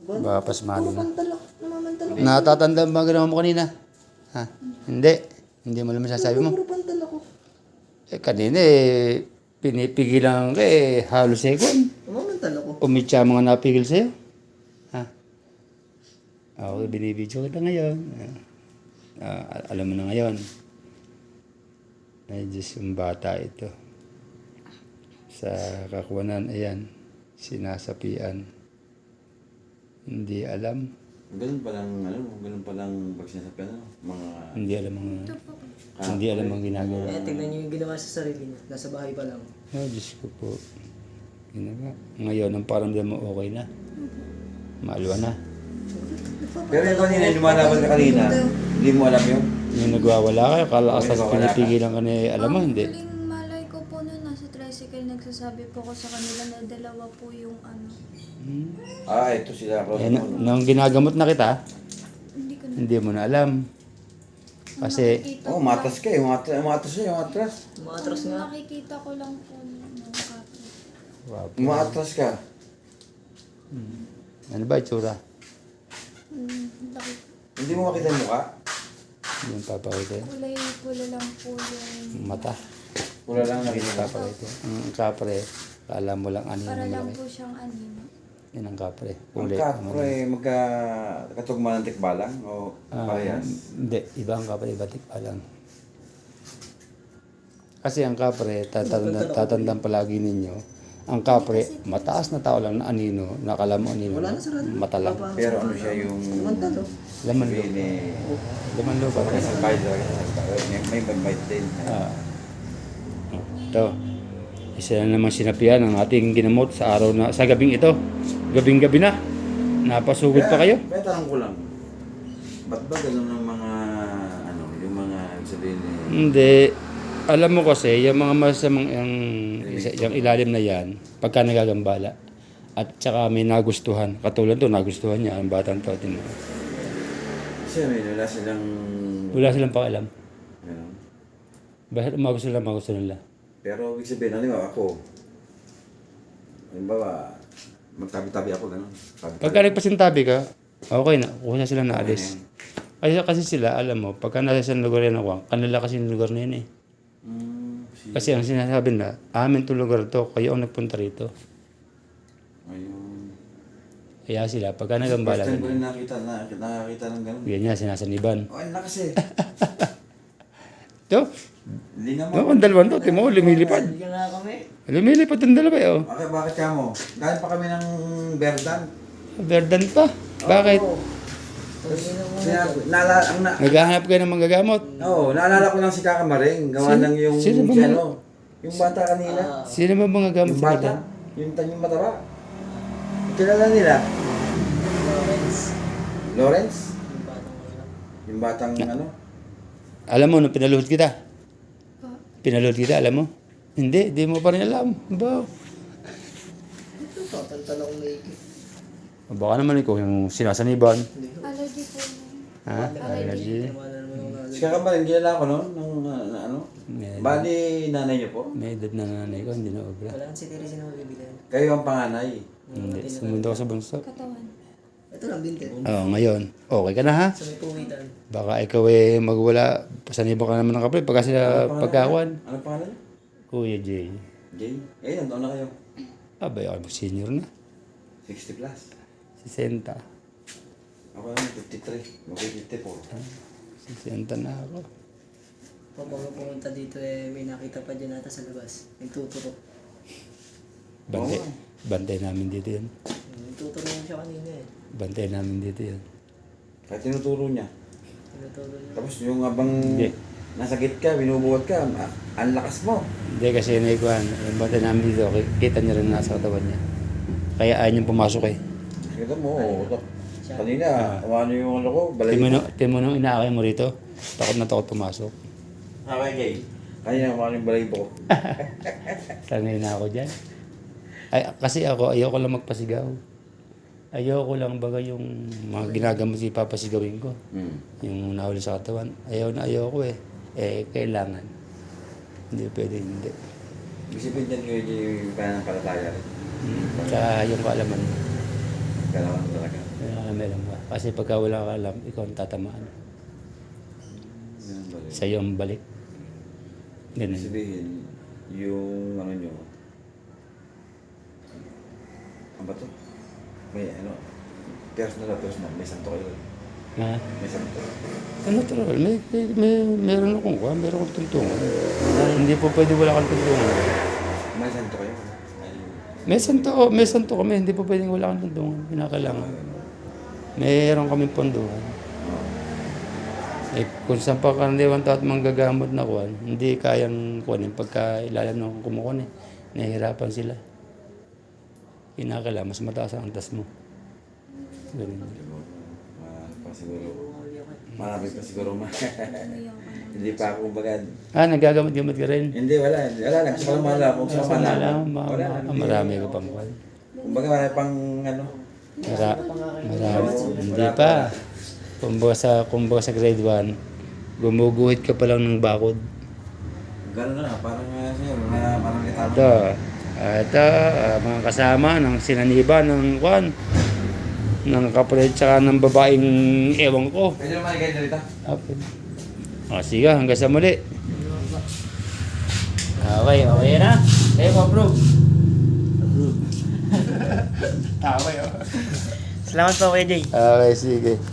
Baka pasmado na. Namamantal ako. Natatanda ba ginawa mo kanina? Ha? Hindi. Hindi mo naman sasabi mo. Puro pantal ako. Kanina pinipigilan ka halos second. Namamantal ako. Umitsa mga napigil sa'yo. Ha? Ako, binibidyo kita ngayon. Alam mo na ngayon. Ay, Diyos, yung bata ito. Sa kakuwanan, ayan, sinasapian. Hindi alam. Ganun palang pag sinasabi mga... Hindi alam ang ginagawa. Tignan niyo yung ginawa sa sarili niya. Nasa bahay pa lang. Oh, Diyos ko po. Ngayon, ang paramdam mo okay na. Maalwa na. Pero yung kanina, yung lumalaban ka kanina, hindi mo alam yun? Yung nagwawala kayo, kalakas na pinipigilan ka na alam mo, hindi. Huling malay ko po nun, nasa tricycle, nagsasabi po ko sa kanila na dalawa po yung ano. Ito sila. Nung ginagamot na kita, Hindi ko na. hindi mo na alam. Kasi, Nakikita Oh, ko matas ka eh. Umatras siya, umatras. Umatras nga. Nakikita ko lang po ng kape. wow, Umatras ka. ano ba itsura? Laki. Hindi mo makita yung mukha. Yung papakita. Kulay pula lang po yung Mata. Wala lang Yung nakita. papakita. Ang kapre, kala mo lang ano para yung lang malaki. po siyang anino. Yan ang kapre. Ang Uli. kapre, magkatugma ng tikbalang o parehas? Hindi, iba ang kapre, iba tikpa lang. Kasi ang kapre, tatandaan palagi ninyo, ang kapre, mataas na tao lang na anino, nakala mo anino, Wala na sa radyo. mata lang. Pero ano siya yung... Namamantal oh. Laman lo. Sabihin eh... Laman lo ba? Sa bite talaga. May bite din. Ito. Isa na naman sinapian ang ating ginamot sa araw na, sa gabing ito. Gabing-gabi na. Napasugod pa kayo? Kaya tanong ko lang. Ba't ba ganun ang mga... yung mga sabihin eh... Hindi. Alam mo kasi, yung mga masamang yung ilalim na yan, pagka nagagambala, at saka may nagustuhan. Katulad to, nagustuhan niya, ang batang to. Kasi wala silang... Wala silang pakialam. Ganun. Bakit magusto nila? Pero ibig sabihin, halimbawa ako, halimbawa, magtabi-tabi ako, gano'n. Pagka nagpasintabi ka, okay na, kuha sila na alis. Kasi sila, alam mo, pagka nasa isang lugar yan ako, kanila kasi yung lugar na yun eh. Kasi ang sinasabi na, amin to lugar to, kayo ang nagpunta rito. Ayun. Kaya sila, pagka nagambala, First time ko rin nakakita ng gano'n. yan niya, sinasaniban. Oh, na kasi. Ito, Hindi naman. ang dalawang to, timo, lumilipad. Hindi nga kami. Lumilipad yung dalawa eh, oh. Bakit ka mo? Galing pa kami ng Berdan. Verdan pa. Bakit? Naghahanap kayo ng manggagamot. Naalala ko lang si Kakamaring. Gawa ng yung... Sino ba si mga- ano, yung bata kanina. Sino ba manggagamot Yung sa bata. Verdan? Yung mataba. Kilala nila. Lawrence? Yung batang ano? Alam mo, nung pinaluhod kita. Pinaluhod kita, alam mo? Hindi, di mo pa rin alam. Ba? Ito pa, tantal akong naikip. Baka naman ikaw yung sinasaniban. Allergy po na. Ha? Allergy. Si Kakamaring, kilala ko noon. Nung ano? Bali, nanay niyo po. May edad na nanay ko, hindi na obra. Wala kang si Teresa na mabibilan. Kayo ang panganay. Hindi, sumunod ako sa bunso. Katawan. Ito lang, bintin. Oo, ngayon. Okay ka na ha? Sa may puwitan. Baka ikaw magwala. Pasaniban ka naman ng kapre. Pagka sila pagkakuan. Ano pangalan niyo? Kuya Jay. Jay? Ilan taon na kayo? Abay, ako senior na. 60 plus. 60. Ako naman 53. Mag-54. 60 na ako. Pag mga pumunta dito may nakita pa dyan ata sa labas. Nagtuturo. Bantay, bantay namin dito yun. Nagtuturo mo siya kanina Bantay namin dito yun. Kahit tinuturo niya. Tinuturo niya. Tapos yung abang Hindi. nasa git ka, binubuhat ka, ang lakas mo. Hindi kasi naikuhan. Yung bantay namin dito, kita niya rin nasa katawan niya. Kaya ayaw niyang pumasok eh. Kita mo, kanina, ano yung ano ko, balay mo. Timo nung inaakay mo rito, takot na takot pumasok. Okay, Jay. Kanina, ano yung balay ko. Sanay na ako dyan. Ay, kasi ako, ayoko lang magpasigaw. Ayoko lang baga yung mga ginagamot si papasigawin ko. Yung nahuli sa katawan. Ayoko eh. Kailangan. Hindi pwede, hindi. Isipin dyan yung pananampalataya rin. Tsaka yung kaalaman. Kailangan talaga. may alam ka. Kasi pagka wala ka alam, ikaw ang tatamaan. Ganun ba rin? Sa'yo ang balik. Ganun. Sabihin, yung ano nyo, ano ba to? May ano, personal, may santo kayo. Ha? May santo. Natural. Meron akong kuha, meron akong tuntungan. Hindi po pwede wala kang tuntungan. May santo kayo. May santo kami, hindi po pwedeng wala kang tuntungan. Pinakailangan. Meron kaming ponduhan. Eh, kung saan pa karaniwan tao at manggagamot na kuhan, hindi kayang kuhanin pagka ilalim ng kumukuha nahihirapan sila. Kinakailangan, mas mataas ang antas mo. Ganun. Marami pa siguro Umiyak ka na. Hindi pa ako kumbaga. Nagagamot-gamot ka rin. Hindi, wala lang. Gusto ko lang malaman kung saan malaman. Wala lang. Marami ka pang kuhan. Kumbaga marami pang ano. Marami. Hindi pa. Kumbaga sa grade 1, gumuguhit ka pa lang ng bakod. Gano'n na, parang sa'yo, parang itama. Ito, mga kasama ng sinaniba ng kwan, ng kapalit tsaka ng babaeng ewan ko. Pwede naman i-guide na rito? Okay. O sige, hanggang sa muli. Okay na. Kayo po, bro. Salamat po, Kuya Jay. Okay, sige.